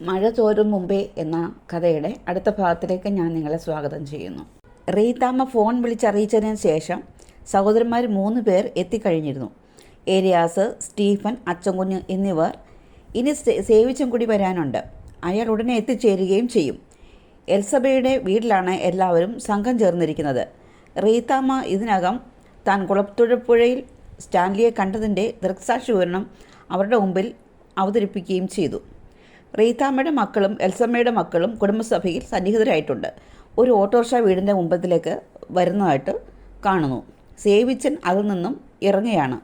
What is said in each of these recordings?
മഴ തോരും മുമ്പേ എന്ന കഥയുടെ അടുത്ത ഭാഗത്തിലേക്ക് ഞാൻ നിങ്ങളെ സ്വാഗതം ചെയ്യുന്നു. റീത്താമ്മ ഫോൺ വിളിച്ചറിയിച്ചതിന് ശേഷം സഹോദരന്മാർ 3 പേർ എത്തിക്കഴിഞ്ഞിരുന്നു. ഏരിയാസ്, സ്റ്റീഫൻ, അച്ചൻകുഞ്ഞ് എന്നിവർ. ഇനി സേവിച്ചും കൂടി വരാനുണ്ട്. അയാൾ ഉടനെ എത്തിച്ചേരുകയും ചെയ്യും. എൽസബയുടെ വീട്ടിലാണ് എല്ലാവരും സംഘം ചേർന്നിരിക്കുന്നത്. റീത്താമ്മ ഇതിനകം താൻ കുളത്തുഴപ്പുഴയിൽ സ്റ്റാൻലിയെ കണ്ടതിൻ്റെ ദൃക്സാക്ഷി വിവരണം അവരുടെ മുമ്പിൽ അവതരിപ്പിക്കുകയും ചെയ്തു. റീത്താമ്മയുടെ മക്കളും എൽസമ്മയുടെ മക്കളും കുടുംബസഭയിൽ സന്നിഹിതരായിട്ടുണ്ട്. ഒരു ഓട്ടോറിക്ഷ വീടിൻ്റെ മുമ്പത്തിലേക്ക് വരുന്നതായിട്ട് കാണുന്നു. സേവിച്ചൻ അതിൽ നിന്നും ഇറങ്ങുകയാണ്.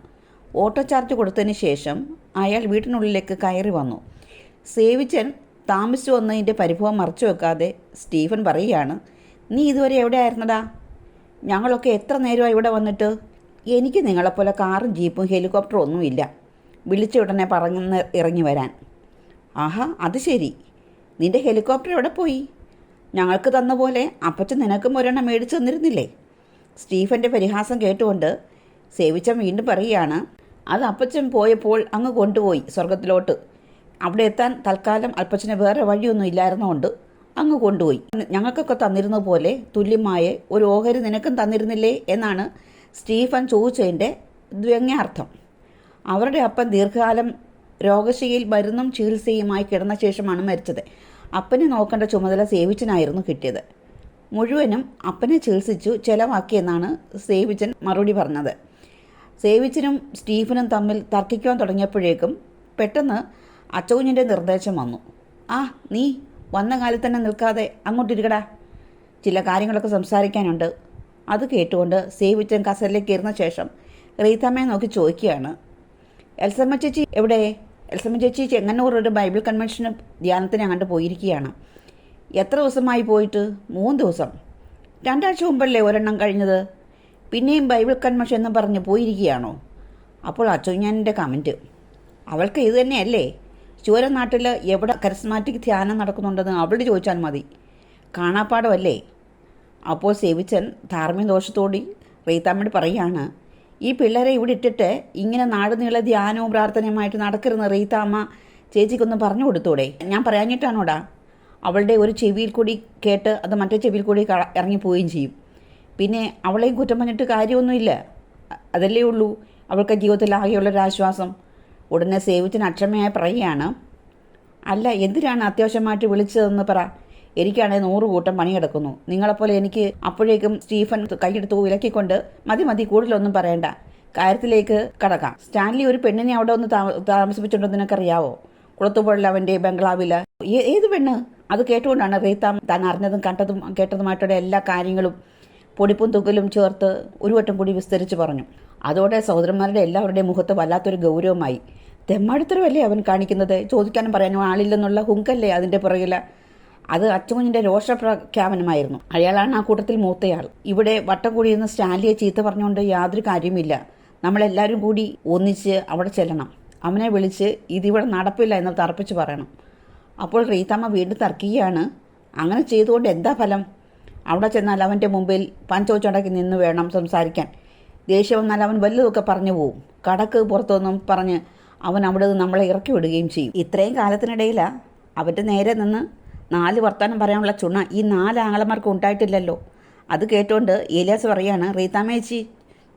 ഓട്ടോ ചാർജ് കൊടുത്തതിന് ശേഷം അയാൾ വീട്ടിനുള്ളിലേക്ക് കയറി വന്നു. സേവിച്ചൻ താമസിച്ചു വന്നതിൻ്റെ പരിഭവം മറച്ചു വെക്കാതെ സ്റ്റീഫൻ പറയുകയാണ്, നീ ഇതുവരെ എവിടെയായിരുന്നടാ? ഞങ്ങളൊക്കെ എത്ര നേരമായി ഇവിടെ വന്നിട്ട്? എനിക്ക് നിങ്ങളെപ്പോലെ കാറും ജീപ്പും ഹെലികോപ്റ്ററും ഒന്നുമില്ല. വിളിച്ച ഉടനെ പറഞ്ഞെന്ന് ഇറങ്ങി വരാൻ. ആഹാ, അത് ശരി. നിൻ്റെ ഹെലികോപ്റ്റർ എവിടെ പോയി? ഞങ്ങൾക്ക് തന്ന പോലെ അപ്പച്ചൻ നിനക്കും ഒരെണ്ണം മേടിച്ചു തന്നിരുന്നില്ലേ? സ്റ്റീഫൻ്റെ പരിഹാസം കേട്ടുകൊണ്ട് സേവിച്ചൻ വീണ്ടും പറയുകയാണ്, അത് അപ്പച്ചൻ പോയപ്പോൾ അങ്ങ് കൊണ്ടുപോയി സ്വർഗത്തിലോട്ട്. അവിടെ എത്താൻ തൽക്കാലം അപ്പച്ചന് വേറെ വഴിയൊന്നും ഇല്ലായിരുന്നുകൊണ്ട് അങ്ങ് കൊണ്ടുപോയി. ഞങ്ങൾക്കൊക്കെ തന്നിരുന്ന പോലെ തുല്യമായ ഒരു ഓഹരി നിനക്കും തന്നിരുന്നില്ലേ എന്നാണ് സ്റ്റീഫൻ ചോദിച്ചതിൻ്റെ വ്യംഗ്യാർത്ഥം. അവരുടെ അപ്പൻ ദീർഘകാലം രോഗശയിൽ മരുന്നും ചികിത്സയുമായി കിടന്ന ശേഷമാണ് മരിച്ചത്. അപ്പനെ നോക്കേണ്ട ചുമതല സേവിച്ചനായിരുന്നു കിട്ടിയത്. മുഴുവനും അപ്പനെ ചികിത്സിച്ചു ചെലവാക്കിയെന്നാണ് സേവിച്ചൻ മറുപടി പറഞ്ഞത്. സേവിച്ചനും സ്റ്റീഫനും തമ്മിൽ തർക്കിക്കാൻ തുടങ്ങിയപ്പോഴേക്കും പെട്ടെന്ന് അച്ചകുഞ്ഞിൻ്റെ നിർദ്ദേശം വന്നു. ആ, നീ വന്ന കാലത്ത് തന്നെ നിൽക്കാതെ അങ്ങോട്ടിരിക്കടാ, ചില കാര്യങ്ങളൊക്കെ സംസാരിക്കാനുണ്ട്. അത് കേട്ടുകൊണ്ട് സേവിച്ചൻ കസലിലേക്ക് ഇരുന്ന ശേഷം റീത്തമ്മയെ നോക്കി ചോദിക്കുകയാണ്, എൽസമ്മ ചേച്ചി എവിടെ? എൽസമ്മ ചേച്ചി ചെങ്ങന്നൂർ ഒരു ബൈബിൾ കൺവെൻഷന് ധ്യാനത്തിന് അങ്ങോട്ട് പോയിരിക്കുകയാണ്. എത്ര ദിവസമായി പോയിട്ട്? 3 ദിവസം. 2 ആഴ്ച മുമ്പല്ലേ ഒരെണ്ണം കഴിഞ്ഞത്? പിന്നെയും ബൈബിൾ കൺവെൻഷൻ എന്ന് പറഞ്ഞ് പോയിരിക്കുകയാണോ? അപ്പോൾ അച്ചോഞ്ഞാൻ്റെ കമൻറ്റ്, അവൾക്ക് ഇത് തന്നെയല്ലേ? നാട്ടിൽ എവിടെ കരിസ്മാറ്റിക് ധ്യാനം നടക്കുന്നുണ്ടെന്ന് അവളോട് ചോദിച്ചാൽ മതി. കാണാപ്പാടമല്ലേ? അപ്പോൾ സേവിച്ചൻ ധാർമ്മിക ദോഷത്തോടി റീത്താമ്മയോട് പറയുകയാണ്, ഈ പിള്ളേരെ ഇവിടെ ഇട്ടിട്ട് ഇങ്ങനെ നാടുനീള ധ്യാനവും പ്രാർത്ഥനയുമായിട്ട് നടക്കരുന്ന് റീത്താമ്മ ചേച്ചിക്കൊന്ന് പറഞ്ഞു കൊടുത്തൂടെ? ഞാൻ പറയാഞ്ഞിട്ടാണോടാ? അവളുടെ ഒരു ചെവിയിൽ കൂടി കേട്ട് അത് മറ്റേ ചെവിയിൽ കൂടി ഇറങ്ങിപ്പോവുകയും ചെയ്യും. പിന്നെ അവളെയും കുറ്റം പറഞ്ഞിട്ട് കാര്യമൊന്നുമില്ല. അതല്ലേ ഉള്ളൂ അവൾക്ക് ജീവിതത്തിൽ ആകെയുള്ളൊരാശ്വാസം. ഉടനെ സേവിച്ചൻ അക്ഷമയായി പറയുകയാണ്, അല്ല, എന്തിനാണ് അത്യാവശ്യമായിട്ട് വിളിച്ചതെന്ന് പറ. എനിക്കാണെങ്കിൽ 100 കൂട്ടം പണി കിടക്കുന്നു. നിങ്ങളെപ്പോലെ എനിക്ക് അപ്പോഴേക്കും സ്റ്റീഫൻ കൈയെടുത്ത് വിലക്കിക്കൊണ്ട് മതി കൂടുതലൊന്നും പറയണ്ട, കാര്യത്തിലേക്ക് കടക്കാം. സ്റ്റാൻലി ഒരു പെണ്ണിനെ അവിടെ ഒന്ന് താമസിപ്പിച്ചിട്ടുണ്ടെന്ന് നിനക്കറിയാവോ? കുളത്തുപോലുള്ള അവൻ്റെ ബംഗ്ലാവിൽ. ഏത് പെണ്ണ്? അത് കേട്ടുകൊണ്ടാണ് റീത്താം താൻ അറിഞ്ഞതും കണ്ടതും കേട്ടതുമായിട്ടുള്ള എല്ലാ കാര്യങ്ങളും പൊടിപ്പും തുകലും ചേർത്ത് ഒരു വട്ടം കൂടി വിസ്തരിച്ച് പറഞ്ഞു. അതോടെ സഹോദരന്മാരുടെ എല്ലാവരുടെയും മുഖത്ത് വല്ലാത്തൊരു ഗൗരവമായി. തെമ്മാടിത്തരമല്ലേ അവൻ കാണിക്കുന്നത്? ചോദിക്കാനും പറയാനും ആളില്ലെന്നുള്ള ഹുങ്കല്ലേ അതിൻ്റെ പുറകിൽ? അത് അച്ചകുഞ്ഞിൻ്റെ രോഷപ്രഖ്യാപനമായിരുന്നു. അയാളാണ് ആ കൂട്ടത്തിൽ മൂത്തയാൾ. ഇവിടെ വട്ടം കൂടിയിരുന്ന സ്റ്റാൻലിയെ ചീത്ത പറഞ്ഞുകൊണ്ട് യാതൊരു കാര്യമില്ല. നമ്മളെല്ലാവരും കൂടി ഒന്നിച്ച് അവിടെ ചെല്ലണം. അവനെ വിളിച്ച് ഇതിവിടെ നടപ്പില്ല എന്ന് തറപ്പിച്ച് പറയണം. അപ്പോൾ റീത്താമ്മ വീണ്ടും തർക്കിക്കുകയാണ്, അങ്ങനെ ചെയ്തുകൊണ്ട് എന്താ ഫലം? അവിടെ ചെന്നാൽ അവൻ്റെ മുമ്പിൽ പഞ്ചോച്ചടക്കി നിന്ന് വേണം സംസാരിക്കാൻ. ദേഷ്യം വന്നാൽ അവൻ വല്ലതൊക്കെ പറഞ്ഞു പോവും. കടക്ക് പുറത്തൊന്നും പറഞ്ഞ് അവൻ അവിടെ നിന്ന് നമ്മളെ ഇറക്കി വിടുകയും ചെയ്യും. ഇത്രയും കാലത്തിനിടയിലാണ് അവൻ്റെ നേരെ നിന്ന് 4 വർത്താനം പറയാനുള്ള ചുണ ഈ 4 ആങ്ങളമാർക്ക് ഉണ്ടായിട്ടില്ലല്ലോ. അത് കേട്ടുകൊണ്ട് ഏലിയാസ് പറയാണ്, റീത്താമ്മേച്ചി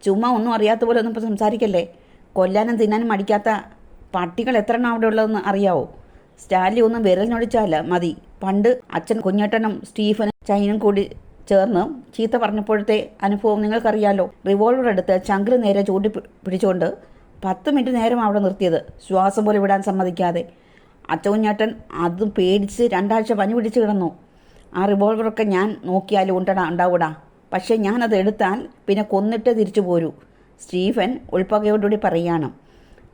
ചുമ്മാ ഒന്നും അറിയാത്ത പോലെ ഒന്നും ഇപ്പോൾ സംസാരിക്കല്ലേ. കൊല്ലാനും തിന്നാനും മടിക്കാത്ത പട്ടികൾ എത്ര എണ്ണം അവിടെ ഉള്ളതെന്ന് അറിയാവോ? സ്റ്റാൻലി ഒന്നും വിരലിനൊടിച്ചാൽ മതി. പണ്ട് അച്ഛൻ കുഞ്ഞേട്ടനും സ്റ്റീഫനും ചൈനും കൂടി ചേർന്ന് ചീത്ത പറഞ്ഞപ്പോഴത്തെ അനുഭവം നിങ്ങൾക്കറിയാലോ. റിവോൾവർ എടുത്ത് ചങ്കിന് നേരെ ചൂണ്ടി പിടിച്ചുകൊണ്ട് 10 മിനിറ്റ് നേരം അവിടെ നിർത്തിയത്, ശ്വാസം പോലെ വിടാൻ സമ്മതിക്കാതെ. അച്ചകുഞ്ഞേട്ടൻ അതും പേടിച്ച് 2 ആഴ്ച പനി പിടിച്ച് കിടന്നു. ആ റിവോൾവറൊക്കെ ഞാൻ നോക്കിയാലും ഉണ്ടാവൂടാ. പക്ഷേ ഞാനത് എടുത്താൽ പിന്നെ കൊന്നിട്ട് തിരിച്ചു പോരൂ. സ്റ്റീഫൻ ഉൾപ്പകയോടുകൂടി പറയുകയാണ്.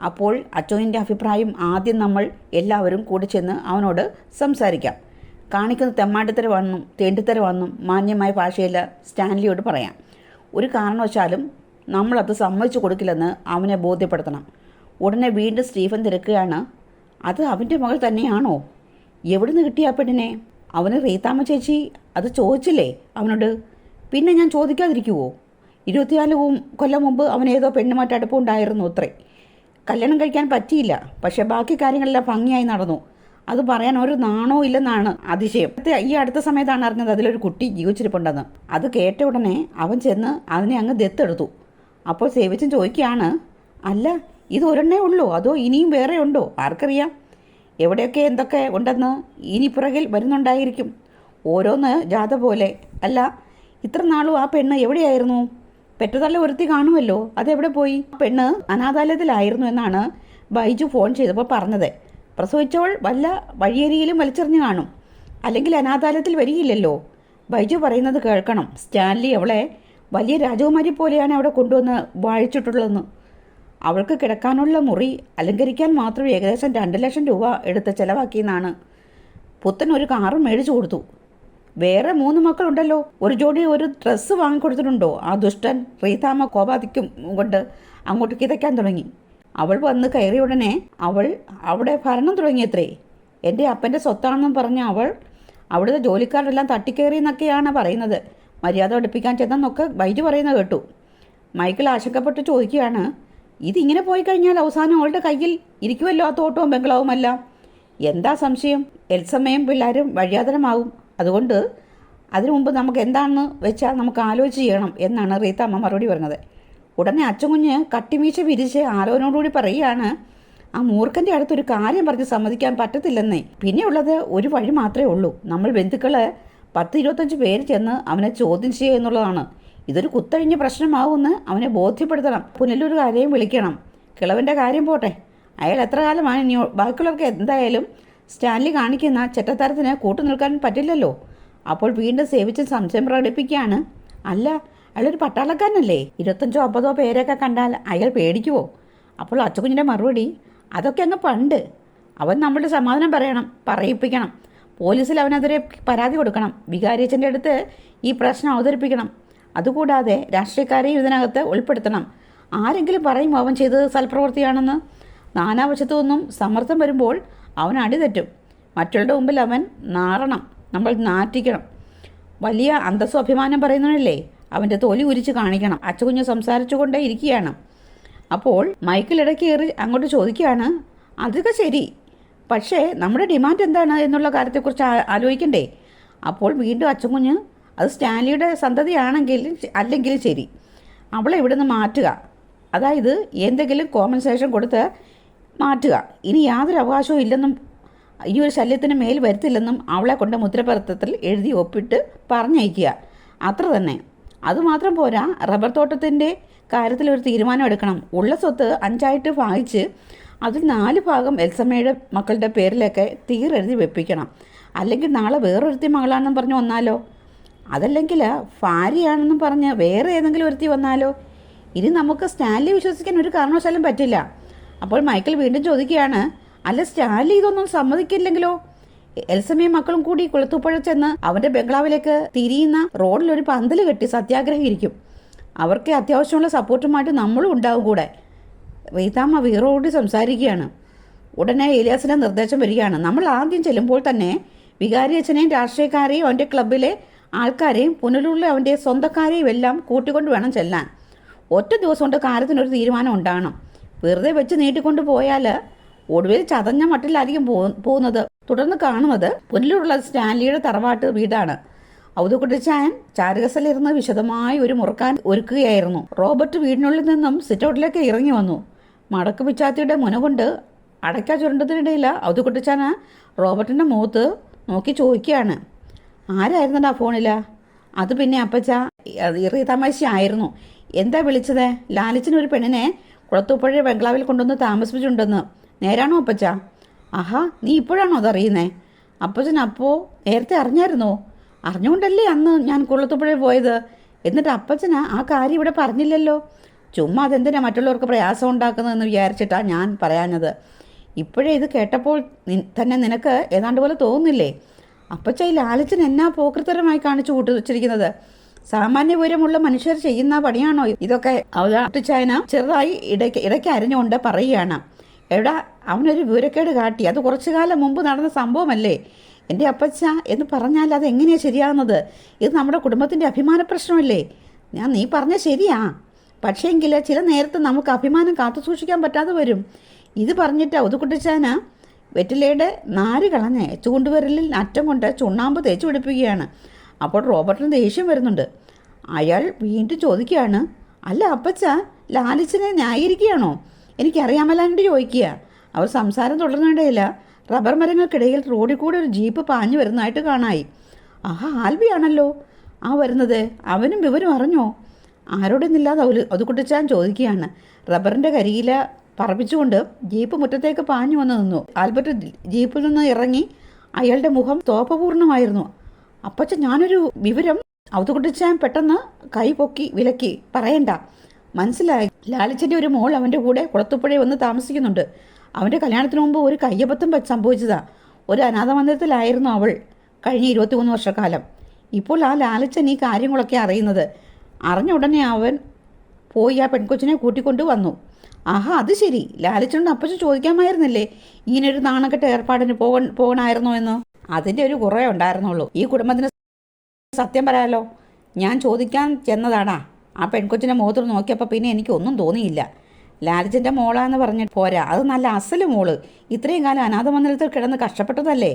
അപ്പോൾ അച്ചോയിൻ്റെ അഭിപ്രായം, ആദ്യം നമ്മൾ എല്ലാവരും കൂടി ചെന്ന് അവനോട് സംസാരിക്കാം. കാണിക്കുന്ന തെമ്മാടിത്തരമാണെന്നും തേണ്ടിത്തരമാണെന്നും മാന്യമായ ഭാഷയിൽ സ്റ്റാൻലിയോട് പറയാം. ഒരു കാരണവശാലും നമ്മളത് സമ്മതിച്ചു കൊടുക്കില്ലെന്ന് അവനെ ബോധ്യപ്പെടുത്തണം. ഉടനെ വീണ്ടും സ്റ്റീഫൻ തിരക്കുകയാണ്, അത് അവൻ്റെ മകൾ തന്നെയാണോ? എവിടുന്ന് കിട്ടിയ പെണ്ണിനെ? അവന് റീത്താമ്മ ചേച്ചി അത് ചോദിച്ചില്ലേ അവനോട്? പിന്നെ ഞാൻ ചോദിക്കാതിരിക്കുവോ? 24 കൊല്ലം മുമ്പ് അവൻ ഏതോ പെണ്ണുമായിട്ട് അടുപ്പമുണ്ടായിരുന്നു അത്രേ. കല്യാണം കഴിക്കാൻ പറ്റിയില്ല, പക്ഷേ ബാക്കി കാര്യങ്ങളെല്ലാം ഭംഗിയായി നടന്നു. അത് പറയാൻ ഒരു നാണോ ഇല്ലെന്നാണ് അതിശയം. ഈ അടുത്ത സമയത്താണ് അറിഞ്ഞത് അതിലൊരു കുട്ടി ജീവിച്ചിരിപ്പുണ്ടെന്ന്. അത് കേട്ട ഉടനെ അവൻ ചെന്ന് അതിനെ അങ്ങ് ദത്തെടുത്തു. അപ്പോൾ സേവിച്ചൻ ചോദിക്കുകയാണ്, അല്ല ഇത് ഒരെണ്ണേ ഉള്ളൂ അതോ ഇനിയും വേറെ ഉണ്ടോ? ആർക്കറിയാം, എവിടെയൊക്കെ എന്തൊക്കെ ഉണ്ടെന്ന് ഇനി പുറകിൽ വരുന്നുണ്ടായിരിക്കും, ഓരോന്ന് ജാഥ പോലെ. അല്ല, ഇത്ര നാളും ആ പെണ്ണ് എവിടെയായിരുന്നു? പെറ്റതള്ള ഒരുത്തി കാണുമല്ലോ, അതെവിടെ പോയി? പെണ്ണ് അനാഥാലയത്തിലായിരുന്നു എന്നാണ് ബൈജു ഫോൺ ചെയ്തപ്പോൾ പറഞ്ഞത്. പ്രസവിച്ചവൾ വല്ല വഴിയരിയിലും വലിച്ചെറിഞ്ഞു കാണും, അല്ലെങ്കിൽ അനാഥാലയത്തിൽ വരികയില്ലല്ലോ. ബൈജു പറയുന്നത് കേൾക്കണം. സ്റ്റാൻലി അവളെ വലിയ രാജകുമാരി പോലെയാണ് അവിടെ കൊണ്ടുവന്ന് വാഴിച്ചിട്ടുള്ളതെന്ന്. അവൾക്ക് കിടക്കാനുള്ള മുറി അലങ്കരിക്കാൻ മാത്രം ഏകദേശം 2 ലക്ഷം രൂപ എടുത്ത് ചിലവാക്കിയെന്നാണ്. പുത്തൻ ഒരു കാറും മേടിച്ചു കൊടുത്തു. വേറെ 3 മക്കളുണ്ടല്ലോ, ഒരു ജോഡി ഒരു ഡ്രസ്സ് വാങ്ങിക്കൊടുത്തിട്ടുണ്ടോ? ആ ദുഷ്ടൻ റീതാമ്മ കോപാധിക്കും കൊണ്ട് അങ്ങോട്ട് കിതയ്ക്കാൻ തുടങ്ങി. അവൾ വന്ന് കയറിയ ഉടനെ അവൾ അവിടെ ഭരണം തുടങ്ങിയത്രേ. എൻ്റെ അപ്പൻ്റെ സ്വത്താണെന്നും പറഞ്ഞ അവൾ അവിടുത്തെ ജോലിക്കാരെല്ലാം തട്ടിക്കയറി എന്നൊക്കെയാണ് പറയുന്നത്. മര്യാദ പഠിപ്പിക്കാൻ ചെന്നെന്നൊക്കെ ബൈജു പറയുന്നത് കേട്ടു. മൈക്കിൾ ആശങ്കപ്പെട്ട് ചോദിക്കുകയാണ്, ഇതിങ്ങനെ പോയി കഴിഞ്ഞാൽ അവസാനം അവളുടെ കയ്യിൽ ഇരിക്കുമല്ലോ ആ തോട്ടവും ബംഗ്ലാവുമെല്ലാം. എന്താ സംശയം? എൽസമ്മയും പിള്ളേരും വഴിയാതരമാകും. അതുകൊണ്ട് അതിനു മുമ്പ് നമുക്ക് എന്താണെന്ന് വെച്ചാൽ നമുക്ക് ആലോചിച്ച് ചെയ്യണം എന്നാണ് റീതാമ്മ മറുപടി പറഞ്ഞത്. ഉടനെ അച്ചൻകുഞ്ഞ് കട്ടിമീശ വിരിച്ച് ആലോചനയോടുകൂടി പറയുകയാണ്, ആ മൂർഖൻ്റെ അടുത്തൊരു കാര്യം പറഞ്ഞ് സമ്മതിക്കാൻ പറ്റത്തില്ലെന്നേ. പിന്നെയുള്ളത് ഒരു വഴി മാത്രമേ ഉള്ളൂ. നമ്മൾ ബന്ധുക്കൾ 10-25 പേര് ചെന്ന് അവനെ ചോദ്യം ചെയ്യുക എന്നുള്ളതാണ്. ഇതൊരു കുത്തഴിഞ്ഞ പ്രശ്നമാവുമെന്ന് അവനെ ബോധ്യപ്പെടുത്തണം. പുനലൂരുകാരെയും വിളിക്കണം. കിളവൻ്റെ കാര്യം പോട്ടെ, അയാൾ എത്ര കാലമാണ് ഇനി? ബാക്കിയുള്ളവർക്ക് എന്തായാലും സ്റ്റാൻലി കാണിക്കുന്ന ചെറ്റത്തരത്തിന് കൂട്ടു നിൽക്കാൻ പറ്റില്ലല്ലോ. അപ്പോൾ വീണ്ടും സേവിച്ച് സംശയം പ്രകടിപ്പിക്കുകയാണ്, അല്ല അയാളൊരു പട്ടാളക്കാരനല്ലേ? 25-50 പേരൊക്കെ കണ്ടാൽ അയാൾ പേടിക്കുവോ? അപ്പോൾ അച്ചക്കുഞ്ഞിൻ്റെ മറുപടി, അതൊക്കെ അങ്ങ് പണ്ട്. അവൻ നമ്മളുടെ സമാധാനം പറയിപ്പിക്കണം. പോലീസിൽ അവനെതിരെ പരാതി കൊടുക്കണം. വികാരിയച്ഛൻ്റെ അടുത്ത് ഈ പ്രശ്നം അവതരിപ്പിക്കണം. അതുകൂടാതെ രാഷ്ട്രീയക്കാരെയും ഇതിനകത്ത് ഉൾപ്പെടുത്തണം. ആരെങ്കിലും പറയും അവൻ ചെയ്തത് സൽപ്രവൃത്തിയാണെന്ന്. നാനാവശത്തു നിന്നും സമ്മർദ്ദം വരുമ്പോൾ അവൻ അടിതെറ്റും. മറ്റുള്ളവരുടെ മുമ്പിൽ അവൻ നാറണം, നമ്മൾ നാറ്റിക്കണം. വലിയ അന്തസ്സും അഭിമാനം പറയുന്നവനല്ലേ, അവൻ്റെ തൊലി ഉരിച്ച് കാണിക്കണം. അച്ചകുഞ്ഞ് സംസാരിച്ചുകൊണ്ടേ ഇരിക്കുകയാണ്. അപ്പോൾ മൈക്കിൾ ഇടയ്ക്ക് കയറി അങ്ങോട്ട് ചോദിക്കുകയാണ്, അതൊക്കെ ശരി, പക്ഷേ നമ്മുടെ ഡിമാൻഡ് എന്താണ് എന്നുള്ള കാര്യത്തെക്കുറിച്ച് ആലോചിക്കണ്ടേ? അപ്പോൾ വീണ്ടും അച്ചൻകുഞ്ഞ്, അത് സ്റ്റാൻലിയുടെ സന്തതിയാണെങ്കിൽ അല്ലെങ്കിൽ ശരി, അവളെ ഇവിടെ നിന്ന് മാറ്റുക. അതായത് എന്തെങ്കിലും കോമ്പൻസേഷൻ കൊടുത്ത് മാറ്റുക. ഇനി യാതൊരു അവകാശവും ഇല്ലെന്നും ഈ ഒരു ശല്യത്തിന് മേൽ വരുത്തില്ലെന്നും അവളെ കൊണ്ട് മുദ്രപത്രത്തിൽ എഴുതി ഒപ്പിട്ട് പറഞ്ഞയക്കുക. അത്ര തന്നെ. അതുമാത്രം പോരാ, റബ്ബർ തോട്ടത്തിൻ്റെ കാര്യത്തിൽ ഒരു തീരുമാനം എടുക്കണം. ഉള്ള സ്വത്ത് 5 ഭാഗിച്ച് അതിൽ 4 ഭാഗം എൽസമ്മയുടെ മക്കളുടെ പേരിലൊക്കെ തീരെഴുതി വെപ്പിക്കണം. അല്ലെങ്കിൽ നാളെ വേറൊരുത്തി മകളാണെന്നും പറഞ്ഞ് വന്നാലോ? അതല്ലെങ്കിൽ ഭാര്യയാണെന്നും പറഞ്ഞ് വേറെ ഏതെങ്കിലും ഒരുത്തി വന്നാലോ? ഇനി നമുക്ക് സ്റ്റാൻലി വിശ്വസിക്കാൻ ഒരു കാരണവശാലും പറ്റില്ല. അപ്പോൾ മൈക്കിൾ വീണ്ടും ചോദിക്കുകയാണ്, അല്ല സ്റ്റാൻലി ഇതൊന്നും സമ്മതിക്കില്ലെങ്കിലോ? എൽസമ്മയും മക്കളും കൂടി കുളത്തൂപ്പുഴ ചെന്ന് അവൻ്റെ ബംഗ്ലാവിലേക്ക് തിരിയുന്ന റോഡിലൊരു പന്തൽ കെട്ടി സത്യാഗ്രഹം ഇരിക്കും. അവർക്ക് അത്യാവശ്യമുള്ള സപ്പോർട്ടുമായിട്ട് നമ്മളും ഉണ്ടാവും കൂടെ. റീതാമ്മ വീറോടി സംസാരിക്കുകയാണ്. ഉടനെ ഏലിയാസിൻ്റെ നിർദ്ദേശം വരികയാണ്, നമ്മൾ ആദ്യം ചെല്ലുമ്പോൾ തന്നെ വികാരി അച്ഛനെയും രാഷ്ട്രീയക്കാരെയും അവൻ്റെ ക്ലബിലെ ആൾക്കാരെയും പുനലൂരിലെ അവൻ്റെ സ്വന്തക്കാരെയും എല്ലാം കൂട്ടിക്കൊണ്ട് വേണം ചെല്ലാൻ. ഒറ്റ ദിവസം കൊണ്ട് കാര്യത്തിനൊരു തീരുമാനം ഉണ്ടാകണം. വെറുതെ വെച്ച് നീട്ടിക്കൊണ്ട് പോയാൽ ഒടുവിൽ ചതഞ്ഞ മട്ടിലായിരിക്കും പോകുന്നത്. തുടർന്ന് കാണുന്നത് പുനലൂരുള്ള സ്റ്റാൻലിയുടെ തറവാട്ട് വീടാണ്. ഔതുകുട്ടിച്ചാൻ ചാരുകസലിരുന്ന് വിശദമായി ഒരു മുറുക്കാൻ ഒരുക്കുകയായിരുന്നു. റോബർട്ട് വീടിനുള്ളിൽ നിന്നും സിറ്റൗട്ടിലേക്ക് ഇറങ്ങി വന്നു. മടക്ക് പിച്ചാത്തിയുടെ മുന കൊണ്ട് അടയ്ക്ക ചുരണ്ടതിനിടയിൽ ഔതുകുട്ടിച്ചാൻ റോബർട്ടിൻ്റെ മുഖത്ത് നോക്കി ചോദിക്കുകയാണ്, ആരായിരുന്നടാ ഫോണിൽ? അത് പിന്നെ അപ്പച്ച തമാശയായിരുന്നു. എന്താ വിളിച്ചത്? ലാലിച്ചനൊരു പെണ്ണിനെ കുളത്തൂപ്പുഴ ബംഗ്ലാവിൽ കൊണ്ടുവന്ന് താമസിപ്പിച്ചിട്ടുണ്ടെന്ന്. നേരാണോ അപ്പച്ച? ആഹാ, നീ ഇപ്പോഴാണോ അതറിയുന്നേ? അപ്പച്ചൻ അപ്പോൾ നേരത്തെ അറിഞ്ഞായിരുന്നോ? അറിഞ്ഞുകൊണ്ടല്ലേ അന്ന് ഞാൻ കുളത്തൂപ്പുഴയിൽ പോയത്. എന്നിട്ട് അപ്പച്ചന് ആ കാര്യം ഇവിടെ പറഞ്ഞില്ലല്ലോ. ചുമ്മാ അതെന്തിനാ മറ്റുള്ളവർക്ക് പ്രയാസം ഉണ്ടാക്കുന്നതെന്ന് വിചാരിച്ചിട്ടാണ് ഞാൻ പറയാഞ്ഞത്. ഇപ്പോഴേ ഇത് കേട്ടപ്പോൾ തന്നെ നിനക്ക് ഏതാണ്ട് പോലെ തോന്നുന്നില്ലേ? അപ്പച്ച ഈ ലാലിച്ചൻ എന്നാ പോക്കൃത്തരമായി കാണിച്ചു കൂട്ടി വെച്ചിരിക്കുന്നത്? സാമാന്യ വിവരമുള്ള മനുഷ്യർ ചെയ്യുന്ന പണിയാണോ ഇതൊക്കെ? അവതാട്ടിച്ചായന ചെറുതായി ഇടയ്ക്ക് അരിഞ്ഞുകൊണ്ട് പറയുകയാണ്, എടാ അവനൊരു വിവരക്കേട് കാട്ടി. അത് കുറച്ചു കാലം മുമ്പ് നടന്ന സംഭവമല്ലേ എൻ്റെ അപ്പച്ച എന്ന് പറഞ്ഞാൽ അത് എങ്ങനെയാണ് ശരിയാകുന്നത്? ഇത് നമ്മുടെ കുടുംബത്തിൻ്റെ അഭിമാന പ്രശ്നമല്ലേ? നീ പറഞ്ഞ ശരിയാ, പക്ഷേങ്കിൽ ചില നേരത്ത് നമുക്ക് അഭിമാനം കാത്തു സൂക്ഷിക്കാൻ പറ്റാതെ വരും. ഇത് പറഞ്ഞിട്ട് ഔതുകുട്ടിച്ചാന വെറ്റിലയുടെ നാര് കളഞ്ഞ് ചൂണ്ടുവിരലിൽ അറ്റം കൊണ്ട് ചുണ്ണാമ്പ് തേച്ച് പിടിപ്പിക്കുകയാണ്. അപ്പോൾ റോബർട്ടിന് ദേഷ്യം വരുന്നുണ്ട്. അയാൾ വീണ്ടും ചോദിക്കുകയാണ്, അല്ല അപ്പച്ച, ലാലിച്ചനെ ന്യായീകരിക്കുകയാണോ? എനിക്കറിയാമല്ലാണ്ട് ചോദിക്കുക. അവർ സംസാരം തുടർന്നിടയില്ല. റബ്ബർ മരങ്ങൾക്കിടയിൽ റോഡിൽ കൂടെ ഒരു ജീപ്പ് പാഞ്ഞു വരുന്നതായിട്ട് കാണായി. ആഹാ, ആൽബിയാണല്ലോ ആ വരുന്നത്. അവനും വിവരം അറിഞ്ഞോ? ആരോടൊന്നില്ലാതെ അതുകുട്ടിച്ചാൻ ചോദിക്കുകയാണ്. റബ്ബറിൻ്റെ കരിയില പറപ്പിച്ചുകൊണ്ട് ജീപ്പ് മുറ്റത്തേക്ക് പാഞ്ഞു വന്ന് നിന്നു. ആൽബർട്ട് ജീപ്പിൽ നിന്ന് ഇറങ്ങി. അയാളുടെ മുഖം തോപ്പപൂർണമായിരുന്നു. അപ്പച്ച, ഞാനൊരു വിവരം. അതുകുട്ടിച്ചാൻ പെട്ടെന്ന് കൈ പൊക്കി വിലക്കി. പറയണ്ട. മനസ്സിലായി, ലാലിച്ചൻ്റെ ഒരു മോൾ അവൻ്റെ കൂടെ കുളത്തുപ്പുഴയിൽ വന്ന് താമസിക്കുന്നുണ്ട്. അവൻ്റെ കല്യാണത്തിന് മുമ്പ് ഒരു കയ്യബദ്ധം സംഭവിച്ചതാ. ഒരു അനാഥ മന്ദിരത്തിലായിരുന്നു അവൾ കഴിഞ്ഞ 23 വർഷക്കാലം. ഇപ്പോൾ ആ ലാലിച്ചൻ ഈ കാര്യങ്ങളൊക്കെ അറിയുന്നത്. അറിഞ്ഞ ഉടനെ അവൻ പോയി ആ പെൺകൊച്ചിനെ കൂട്ടിക്കൊണ്ട് വന്നു. ആഹാ, അത് ശരി. ലാലിച്ചനോട് അപ്പച്ച ചോദിക്കാമായിരുന്നില്ലേ ഇങ്ങനെയൊരു നാണക്കെട്ട ഏർപ്പാടിന് പോകണമായിരുന്നോ എന്ന്? അതിൻ്റെ ഒരു കുറേ ഉണ്ടായിരുന്നുള്ളൂ. ഈ കുടുംബത്തിന് സത്യം പറയാലോ, ഞാൻ ചോദിക്കാൻ ചെന്നതാടാ. ആ പെൺകൊച്ചിൻ്റെ മുഖത്ത് നോക്കിയപ്പോൾ പിന്നെ എനിക്കൊന്നും തോന്നിയില്ല. ലാലിച്ചൻ്റെ മോളാന്ന് പറഞ്ഞിട്ട് പോരാ, അത് നല്ല അസല് മോള്. ഇത്രയും കാലം അനാഥ മന്ദിരത്തിൽ കിടന്ന് കഷ്ടപ്പെട്ടതല്ലേ.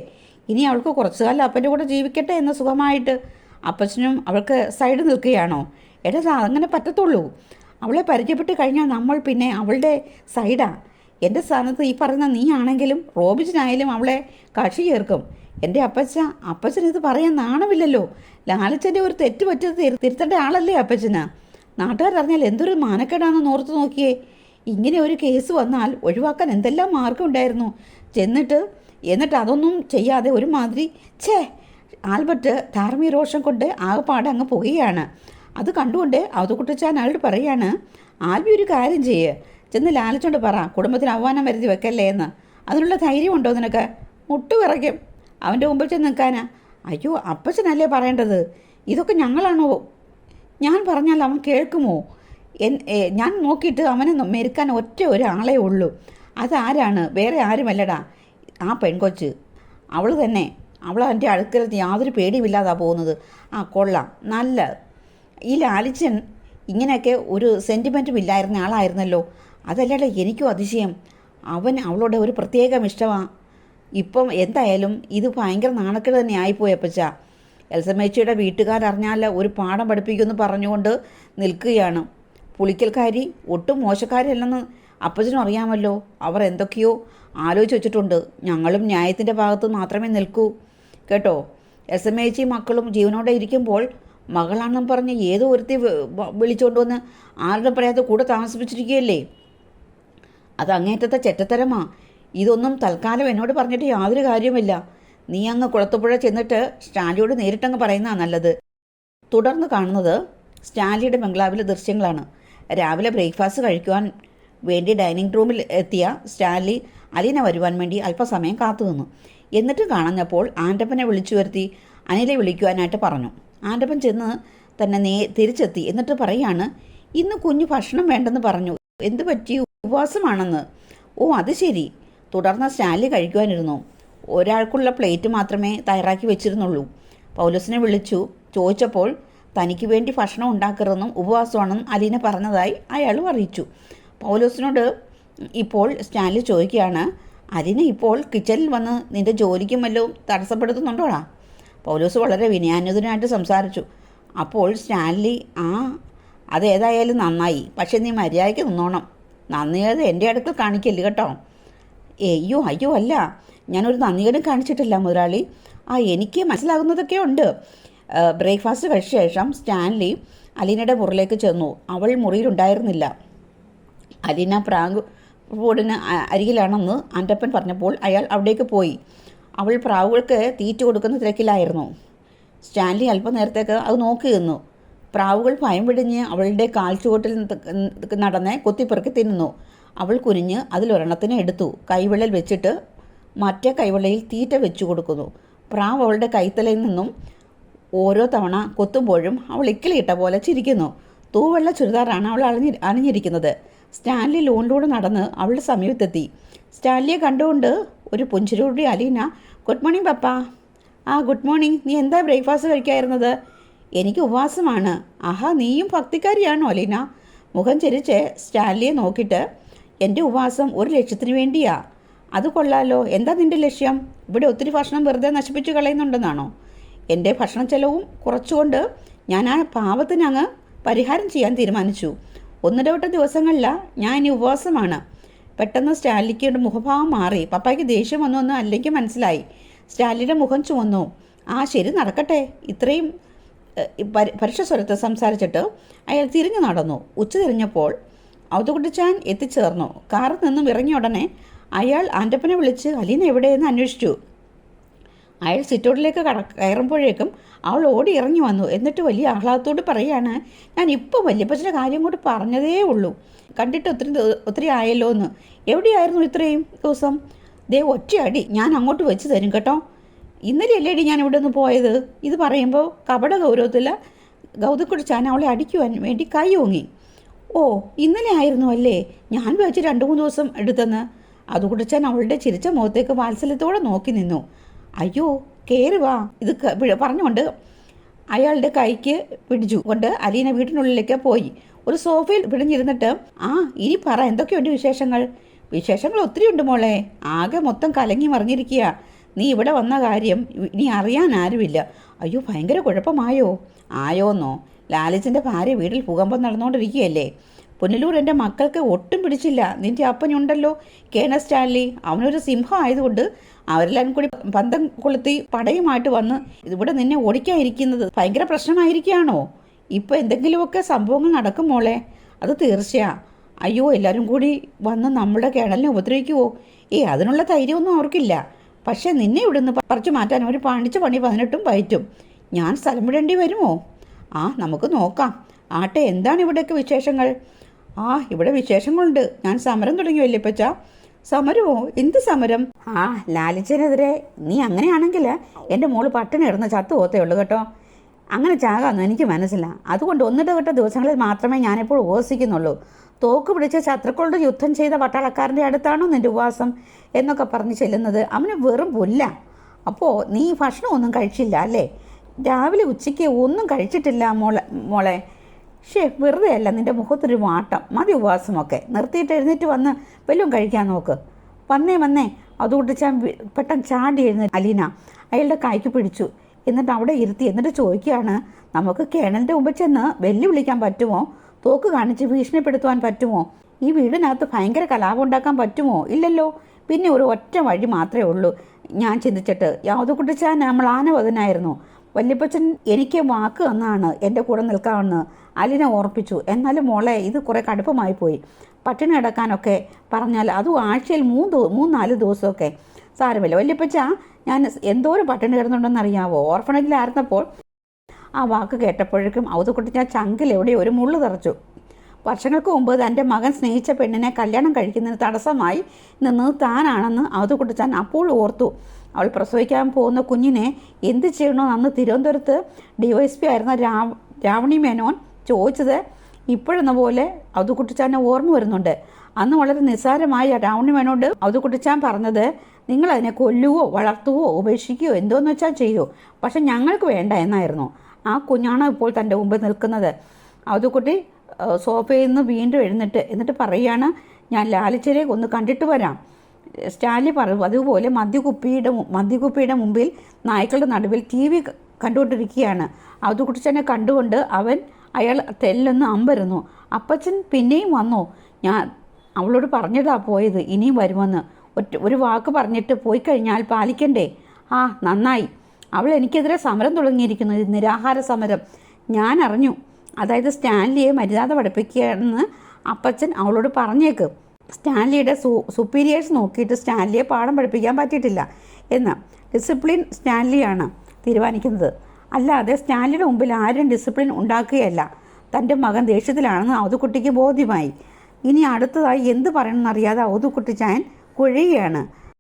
ഇനി അവൾക്ക് കുറച്ചു കാലം അപ്പൻ്റെ കൂടെ ജീവിക്കട്ടെ എന്ന് സുഖമായിട്ട്. അപ്പച്ചനും അവൾക്ക് സൈഡ് നിൽക്കുകയാണോ? എടാ, അങ്ങനെ പറ്റത്തുള്ളൂ. അവളെ പരിചയപ്പെട്ട് കഴിഞ്ഞാൽ നമ്മൾ പിന്നെ അവളുടെ സൈഡാ. എൻ്റെ സ്ഥാനത്ത് ഈ പറയുന്ന നീ ആണെങ്കിലും റോബിച്ചനായാലും അവളെ കക്ഷി ചേർക്കും. എൻ്റെ അപ്പച്ചനിത് പറയാൻ നാണമില്ലല്ലോ. ലാലിച്ചൻ്റെ ഒരു തെറ്റ് പറ്റിയത് തിരുത്തേണ്ട ആളല്ലേ അപ്പച്ചന്. നാട്ടുകാരറിഞ്ഞാൽ എന്തൊരു മാനക്കേടാണെന്ന് ഓർത്ത് നോക്കിയേ. ഇങ്ങനെ ഒരു കേസ് വന്നാൽ ഒഴിവാക്കാൻ എന്തെല്ലാം മാർഗം ഉണ്ടായിരുന്നു. എന്നിട്ട് അതൊന്നും ചെയ്യാതെ ഒരുമാതിരി ആൽബർട്ട് ധാർമ്മിക രോഷം കൊണ്ട് ആകെപ്പാടെ അങ്ങ് പോകുകയാണ്. അത് കണ്ടുകൊണ്ട് അവതുകുട്ടിച്ചാൻ അയാളോട് പറയാണ്, ആൽബി ഒരു കാര്യം ചെയ്യ്, ചെന്ന് ലാലിച്ചോണ്ട് പറ കുടുംബത്തിന് ആഹ്വാനം വരുത്തി വെക്കല്ലേ എന്ന്. അതിനുള്ള ധൈര്യമുണ്ടോ നിനക്ക്? മുട്ടുപിറയ്ക്കും അവൻ്റെ മുമ്പിൽ ചെന്ന് നിൽക്കാനാ. അയ്യോ, അപ്പച്ചനല്ലേ പറയേണ്ടത്. ഇതൊക്കെ ഞങ്ങളാണോ? ഞാൻ പറഞ്ഞാൽ അവൻ കേൾക്കുമോ? ഞാൻ നോക്കിയിട്ട് അവനെ മെരുക്കാൻ ഒറ്റ ഒരാളേ ഉള്ളൂ. അതാരാണ്? വേറെ ആരുമല്ലടാ, ആ പെൺകൊച്ച്. അവൾ തന്നെ. അവൾ എൻ്റെ അടുക്കലത്ത് യാതൊരു പേടിയുമില്ലാതാ പോകുന്നത്. ആ, കൊള്ളാം, നല്ല. ഈ ലാലിച്ചൻ ഇങ്ങനെയൊക്കെ ഒരു സെൻറ്റിമെൻറ്റും ഇല്ലായിരുന്ന ആളായിരുന്നല്ലോ. അതല്ലാതെ എനിക്കും അതിശയം. അവളോട് ഒരു പ്രത്യേകം ഇഷ്ടമാണ്. ഇപ്പം എന്തായാലും ഇത് ഭയങ്കര നാണക്കേട് തന്നെ ആയിപ്പോയപ്പച്ച. എൽസമ്മേച്ചിയുടെ വീട്ടുകാരറിഞ്ഞാൽ ഒരു പാഠം പഠിപ്പിക്കുമെന്ന് പറഞ്ഞുകൊണ്ട് നിൽക്കുകയാണ്. പുളിക്കൽക്കാരി ഒട്ടും മോശക്കാരല്ലെന്ന് അപ്പച്ചനും അറിയാമല്ലോ. അവർ എന്തൊക്കെയോ ആലോചിച്ച് വെച്ചിട്ടുണ്ട്. ഞങ്ങളും ന്യായത്തിൻ്റെ ഭാഗത്ത് മാത്രമേ നിൽക്കൂ കേട്ടോ. എൽസമ്മേച്ചി മക്കളും ജീവനോടെ ഇരിക്കുമ്പോൾ മകളാണെന്നും പറഞ്ഞ് ഏതോ ഒരുത്തി വിളിച്ചുകൊണ്ട് വന്ന് ആരുടെ പറയാതെ കൂടെ താമസിപ്പിച്ചിരിക്കുകയല്ലേ. അത് അങ്ങേറ്റത്തെ ചെറ്റത്തരമാ. ഇതൊന്നും തൽക്കാലം എന്നോട് പറഞ്ഞിട്ട് യാതൊരു കാര്യമില്ല. നീ അങ്ങ് കുളത്തുപുഴ ചെന്നിട്ട് സ്റ്റാലിയോട് നേരിട്ടങ്ങ് പറയുന്നതാണ് നല്ലത്. തുടർന്ന് കാണുന്നത് സ്റ്റാലിയുടെ ബംഗ്ലാവിലെ ദൃശ്യങ്ങളാണ്. രാവിലെ ബ്രേക്ക്ഫാസ്റ്റ് കഴിക്കുവാൻ വേണ്ടി ഡൈനിങ് റൂമിൽ എത്തിയ സ്റ്റാലി അലീന വരുവാൻ വേണ്ടി അല്പസമയം കാത്തു നിന്നു. എന്നിട്ട് കാണഞ്ഞപ്പോൾ ആൻ്റപ്പനെ വിളിച്ചു വരുത്തി അനിലെ വിളിക്കുവാനായിട്ട് പറഞ്ഞു. ആൻ്റപ്പൻ ചെന്ന് തന്നെ തിരിച്ചെത്തി. എന്നിട്ട് പറയാണ്, ഇന്ന് കുഞ്ഞ് ഭക്ഷണം വേണ്ടെന്ന് പറഞ്ഞു. എന്ത് പറ്റി? ഉപവാസമാണെന്ന്. ഓ, അത് ശരി. തുടർന്ന് സ്റ്റാലി കഴിക്കുവാനിരുന്നു. ഒരാൾക്കുള്ള പ്ലേറ്റ് മാത്രമേ തയ്യാറാക്കി വെച്ചിരുന്നുള്ളൂ. പൗലോസിനെ വിളിച്ചു ചോദിച്ചപ്പോൾ തനിക്ക് വേണ്ടി ഭക്ഷണം ഉണ്ടാക്കരുതെന്നും ഉപവാസമാണെന്നും അലീന പറഞ്ഞതായി അയാളും അറിയിച്ചു. പൗലോസിനോട് ഇപ്പോൾ സ്റ്റാൻലി ചോദിക്കുകയാണ്, അലീന ഇപ്പോൾ കിച്ചണിൽ വന്ന് നിൻ്റെ ജോലിക്കും വല്ലതും തടസ്സപ്പെടുത്തുന്നുണ്ടോടാ? പൗലോസ് വളരെ വിനയാന്വിതനായിട്ട് സംസാരിച്ചു. അപ്പോൾ സ്റ്റാൻലി, അതേതായാലും നന്നായി. പക്ഷെ നീ മര്യാദയ്ക്ക് നിന്നോണം. നന്ദികേട് എൻ്റെ അടുക്കൽ കാണിക്കല്ലേ കേട്ടോ. അയ്യോ അല്ല, ഞാനൊരു നന്ദികേടും കാണിച്ചിട്ടില്ല മുതലാളി. എനിക്ക് മനസ്സിലാകുന്നതൊക്കെ ഉണ്ട്. ബ്രേക്ക്ഫാസ്റ്റ് കഴിച്ച ശേഷം സ്റ്റാൻലി അലീനയുടെ മുറിയിലേക്ക് ചെന്നു. അവൾ മുറിയിലുണ്ടായിരുന്നില്ല. അലീന പ്രാവുകൂടിന് അരികിലാണെന്ന് ആൻ്റപ്പൻ പറഞ്ഞപ്പോൾ അയാൾ അവിടേക്ക് പോയി. അവൾ പ്രാവുകൾക്ക് തീറ്റ കൊടുക്കുന്ന തിരക്കിലായിരുന്നു. സ്റ്റാൻലി അല്പനേരത്തേക്ക് അത് നോക്കി നിന്നു. പ്രാവുകൾ ഭയം പിടിഞ്ഞ് അവളുടെ കാൽച്ചുവട്ടിൽ നടന്ന് കൊത്തിപ്പെറുക്കി തിന്നുന്നു. അവൾ കുനിഞ്ഞ് അതിലൊരെണ്ണത്തിനെ എടുത്തു കൈവിളയിൽ വെച്ചിട്ട് മറ്റേ കൈവിളയിൽ തീറ്റ വെച്ചു കൊടുക്കുന്നു. പ്രാവ് അവളുടെ കൈത്തലയിൽ നിന്നും ഓരോ തവണ കൊത്തുമ്പോഴും അവൾ ഇക്കിളിയിട്ട പോലെ ചിരിക്കുന്നു. തൂവെള്ള ചുരിദാറാണ് അവൾ അണിഞ്ഞിരിക്കുന്നത്. സ്റ്റാൻലി ലോണിലൂടെ നടന്ന് അവളുടെ സമീപത്തെത്തി. സ്റ്റാൻലിയെ കണ്ടുകൊണ്ട് ഒരു പുഞ്ചിരിയോടെ Aleena, good morning papa. Good morning. നീ എന്താ ബ്രേക്ക്ഫാസ്റ്റ് കഴിക്കായിരുന്നത്? എനിക്ക് ഉപവാസമാണ്. ആഹാ, നീയും ഭക്തിക്കാരിയാണോ അലീന? മുഖം ചെരിച്ച് സ്റ്റാൻലിയെ നോക്കിയിട്ട്, എൻ്റെ ഉപവാസം ഒരു ലക്ഷ്യത്തിന് വേണ്ടിയാ. അത് കൊള്ളാലോ. എന്താ നിന്റെ ലക്ഷ്യം? ഇവിടെ ഒത്തിരി ഭക്ഷണം വെറുതെ നശിപ്പിച്ച് കളയുന്നുണ്ടെന്നാണോ? എൻ്റെ ഭക്ഷണ ചെലവും കുറച്ചുകൊണ്ട് ഞാൻ ആ പാവത്തിന് അങ്ങ് പരിഹാരം ചെയ്യാൻ തീരുമാനിച്ചു. ഒന്നിടവിട്ട ദിവസങ്ങളില ഞാൻ ഇനി ഉപവാസമാണ്. പെട്ടെന്ന് സ്റ്റാൻലിക്ക് മുഖഭാവം മാറി. പപ്പായ്ക്ക് ദേഷ്യം വന്നു എന്ന് അല്ലെങ്കിൽ മനസ്സിലായി. സ്റ്റാൻലിയുടെ മുഖം ചുവന്നു. ആ ശരി, നടക്കട്ടെ. ഇത്രയും പരുഷ സ്വരത്ത് സംസാരിച്ചിട്ട് അയാൾ തിരിഞ്ഞു നടന്നു. ഉച്ച തിരിഞ്ഞപ്പോൾ ഔതുകുട്ടിച്ചാൻ എത്തിച്ചേർന്നു. കാറിൽ നിന്നും ഇറങ്ങിയ ഉടനെ അയാൾ ആൻ്റപ്പനെ വിളിച്ച് അലീന എവിടെയെന്ന് അന്വേഷിച്ചു. അയാൾ സിറ്റൗട്ടിലേക്ക് കയറുമ്പോഴേക്കും അവൾ ഓടി ഇറങ്ങി വന്നു. എന്നിട്ട് വലിയ ആഹ്ലാദത്തോട് പറയാണ്, ഞാൻ ഇപ്പോൾ വല്യപ്പച്ചൻ്റെ കാര്യം കൂടി പറഞ്ഞതേ ഉള്ളൂ. കണ്ടിട്ട് ഒത്തിരി ആയല്ലോ എന്ന്. എവിടെയായിരുന്നു ഇത്രയും ദിവസം? ദേ ഒറ്റയടി ഞാൻ അങ്ങോട്ട് വെച്ച് തരും കേട്ടോ. ഇന്നലെ അല്ലേടി ഞാൻ ഇവിടെ നിന്ന് പോയത്. ഇത് പറയുമ്പോൾ കപട ഗൗരവത്തിൽ ഗൗതക്കുടിച്ചാൻ അവളെ അടിക്കുവാൻ വേണ്ടി കൈ ഓങ്ങി. ഓ, ഇന്നലെ ആയിരുന്നു അല്ലേ? ഞാൻ വെച്ച് 2-3 ദിവസം എടുത്തെന്ന്. അതുകുടിച്ചാൻ അവളുടെ ചിരിച്ച മുഖത്തേക്ക് വാത്സല്യത്തോടെ നോക്കി നിന്നു. അയ്യോ, കയറി വാ. ഇത് പറഞ്ഞുകൊണ്ട് അയാളുടെ കൈക്ക് പിടിച്ചു കൊണ്ട് അലീന വീട്ടിനുള്ളിലേക്ക് പോയി. ഒരു സോഫയിൽ പിടിഞ്ഞിരുന്നിട്ട്, ആ ഇനി പറ, എന്തൊക്കെയുണ്ട് വിശേഷങ്ങൾ? വിശേഷങ്ങൾ ഒത്തിരി ഉണ്ട് മോളെ. ആകെ മൊത്തം കലങ്ങി മറിഞ്ഞിരിക്കുക. നീ ഇവിടെ വന്ന കാര്യം ഇനി അറിയാൻ ആരുമില്ല. അയ്യോ, ഭയങ്കര കുഴപ്പമായോ? ആയോന്നോ? ലാലിച്ചിൻ്റെ ഭാര്യ വീട്ടിൽ ഭൂകമ്പം നടന്നുകൊണ്ടിരിക്കുകയല്ലേ. പുനലൂർ എൻ്റെ മക്കൾക്ക് ഒട്ടും പിടിച്ചില്ല. നിൻ്റെ അപ്പനുണ്ടല്ലോ, കേണൽ സ്റ്റാൻലി. അവനൊരു സിംഹം ആയതുകൊണ്ട് അവരെല്ലാം കൂടി പന്തം കൊളുത്തി പടയുമായിട്ട് വന്ന് ഇവിടെ നിന്നെ ഓടിക്കാതിരിക്കുന്നത് ഭയങ്കര പ്രശ്നമായിരിക്കുകയാണോ? ഇപ്പോൾ എന്തെങ്കിലുമൊക്കെ സംഭവങ്ങൾ നടക്കും മോളെ, അത് തീർച്ചയാ. അയ്യോ, എല്ലാവരും കൂടി വന്ന് നമ്മുടെ കേണലിനെ ഉപദ്രവിക്കുവോ? അതിനുള്ള ധൈര്യമൊന്നും അവർക്കില്ല. പക്ഷേ നിന്നെ ഇവിടുന്ന് പറിച്ചു മാറ്റാൻ അവർ പാണിച്ച പണി 18 പയറ്റും. ഞാൻ സ്ഥലം വിടേണ്ടി വരുമോ? നമുക്ക് നോക്കാം. ആട്ടെ, എന്താണ് ഇവിടെയൊക്കെ വിശേഷങ്ങൾ? ഇവിടെ വിശേഷങ്ങളുണ്ട്. ഞാൻ സമരം തുടങ്ങി വല്യപ്പച്ച. സമരമോ? എന്ത് സമരം? ലാലിച്ചനെതിരെ. നീ അങ്ങനെയാണെങ്കിൽ എൻ്റെ മോള് പട്ടിണി ഇടുന്ന ചത്തു പോത്തേ ഉള്ളൂ കേട്ടോ. അങ്ങനെ ചാകാമെന്ന് എനിക്ക് മനസ്സില്ല. അതുകൊണ്ട് ഒന്നിടവിട്ട ദിവസങ്ങളിൽ മാത്രമേ ഞാനിപ്പോൾ ഉപവസിക്കുന്നുള്ളൂ. തോക്ക് പിടിച്ച് ശത്രുക്കളോട് യുദ്ധം ചെയ്ത പട്ടാളക്കാരൻ്റെ അടുത്താണോ നിൻ്റെ ഉപവാസം എന്നൊക്കെ പറഞ്ഞ് ചെല്ലുന്നത്? അവന് വെറും പുല്ല. അപ്പോൾ നീ ഭക്ഷണമൊന്നും കഴിച്ചില്ല അല്ലേ? രാവിലെ ഉച്ചയ്ക്ക് ഒന്നും കഴിച്ചിട്ടില്ല മോളെ. വെറുതെ അല്ല, നിൻ്റെ മുഖത്തൊരു വാട്ടം. മതി ഉപവാസമൊക്കെ. നിർത്തിയിട്ട് എഴുന്നേറ്റ് വന്ന് വല്ലതും കഴിക്കാൻ നോക്ക്. വന്നേ. അതുകൊണ്ട് പെട്ടെന്ന് ചാടി എഴുന്നേറ്റ് അലീന അയാളുടെ കൈക്ക് പിടിച്ചു. എന്നിട്ട് അവിടെ ഇരുത്തി. എന്നിട്ട് ചോദിക്കുകയാണ്, നമുക്ക് കേണലിൻ്റെ മുമ്പ് ചെന്ന് വെല്ലുവിളിക്കാൻ പറ്റുമോ? തോക്ക് കാണിച്ച് ഭീഷണിപ്പെടുത്തുവാൻ പറ്റുമോ? ഈ വീടിനകത്ത് ഭയങ്കര കലാപം ഉണ്ടാക്കാൻ പറ്റുമോ? ഇല്ലല്ലോ. പിന്നെ ഒരു ഒറ്റ വഴി മാത്രമേ ഉള്ളൂ. ഞാൻ ചിന്തിച്ചിട്ട്, യാതൊക്കുട്ടിച്ചാൻ നമ്മൾ ആനവതനായിരുന്നു. വല്യപ്പച്ചൻ എനിക്ക് വാക്ക് തന്നാണ് എൻ്റെ കൂടെ നിൽക്കാമെന്ന് അലീന ഓർപ്പിച്ചു. എന്നാലും മോളെ, ഇത് കുറേ കടുപ്പമായി പോയി. പട്ടിണി കിടക്കാനൊക്കെ പറഞ്ഞാൽ അതും ആഴ്ചയിൽ 3-4 ദിവസമൊക്കെ. സാരമില്ല വല്യപ്പച്ച, ഞാൻ എന്തോരം പട്ടിണി കിടന്നുണ്ടെന്നറിയാവോ? ഓർഫണേജിലായിരുന്നപ്പോൾ ആ വാക്ക് കേട്ടപ്പോഴേക്കും ഔതുക്കുട്ടിച്ചാൻ ചങ്കിൽ എവിടെയോ ഒരു മുള്ളു തറച്ചു. വർഷങ്ങൾക്ക് മുമ്പ് തൻ്റെ മകൻ സ്നേഹിച്ച പെണ്ണിനെ കല്യാണം കഴിക്കുന്നതിന് തടസ്സമായി നിന്നത് താനാണെന്ന് ഔതുക്കുട്ടിച്ചാൻ അപ്പോൾ ഓർത്തു. അവൾ പ്രസവിക്കാൻ പോകുന്ന കുഞ്ഞിനെ എന്ത് ചെയ്യണമെന്ന് അന്ന് തിരുവനന്തപുരത്ത് DYSP ആയിരുന്ന രാവണി മേനോൻ ചോദിച്ചത് ഇപ്പോഴെന്ന പോലെ ഔതുക്കുട്ടിച്ചാനെ ഓർമ്മ വരുന്നുണ്ട്. അന്ന് വളരെ നിസ്സാരമായ രാവണി മേനോട് ഔതുക്കുട്ടിച്ചാൻ പറഞ്ഞത്, നിങ്ങളതിനെ കൊല്ലുവോ വളർത്തുവോ ഉപേക്ഷിക്കുകയോ എന്തോന്ന് വെച്ചാൽ ചെയ്യൂ, പക്ഷെ ഞങ്ങൾക്ക് വേണ്ട എന്നായിരുന്നു. ആ കുഞ്ഞാണ് ഇപ്പോൾ തൻ്റെ മുമ്പിൽ നിൽക്കുന്നത്. ഔതുക്കുട്ടി സോഫയിൽ നിന്ന് വീണ്ടും എന്നിട്ട് പറയുകയാണ്, ഞാൻ ലാലിച്ചരെ ഒന്ന് കണ്ടിട്ട് വരാം. സ്റ്റാൻലി പറയും. അതുപോലെ മദ്യക്കുപ്പിയുടെ മുമ്പിൽ നായ്ക്കളുടെ നടുവിൽ TV കണ്ടുകൊണ്ടിരിക്കുകയാണ്. ഔതുക്കുട്ടിച്ചനെ കണ്ടുകൊണ്ട് അയാൾ തെല്ലെന്ന് അമ്പരുന്നു. അപ്പച്ചൻ പിന്നെയും വന്നു. ഞാൻ അവളോട് പറഞ്ഞതാ പോയത്, ഇനിയും വരുമെന്ന്. ഒരു വാക്ക് പറഞ്ഞിട്ട് പോയി കഴിഞ്ഞാൽ പാലിക്കണ്ടേ? നന്നായി. അവൾ എനിക്കെതിരെ സമരം തുടങ്ങിയിരിക്കുന്നു. നിരാഹാര സമരം. ഞാൻ അറിഞ്ഞു. അതായത് സ്റ്റാൻലിയെ മര്യാദ പഠിപ്പിക്കുകയാണെന്ന് അപ്പച്ചൻ അവളോട് പറഞ്ഞേക്ക്. സ്റ്റാൻലിയുടെ സുപ്പീരിയേഴ്സ് നോക്കിയിട്ട് സ്റ്റാൻലിയെ പാഠം പഠിപ്പിക്കാൻ പറ്റിയിട്ടില്ല എന്ന്. ഡിസിപ്ലിൻ സ്റ്റാൻലിയാണ് തീരുമാനിക്കുന്നത്. അല്ലാതെ സ്റ്റാൻലിയുടെ മുമ്പിൽ ആരും ഡിസിപ്ലിൻ ഉണ്ടാക്കുകയല്ല. തൻ്റെ മകൻ ദേഷ്യത്തിലാണെന്ന് ഔതുക്കുട്ടിക്ക് ബോധ്യമായി. ഇനി അടുത്തതായി എന്ത് പറയണമെന്നറിയാതെ ഔതുക്കുട്ടിച്ചാൻ കുഴയുകയാണ്.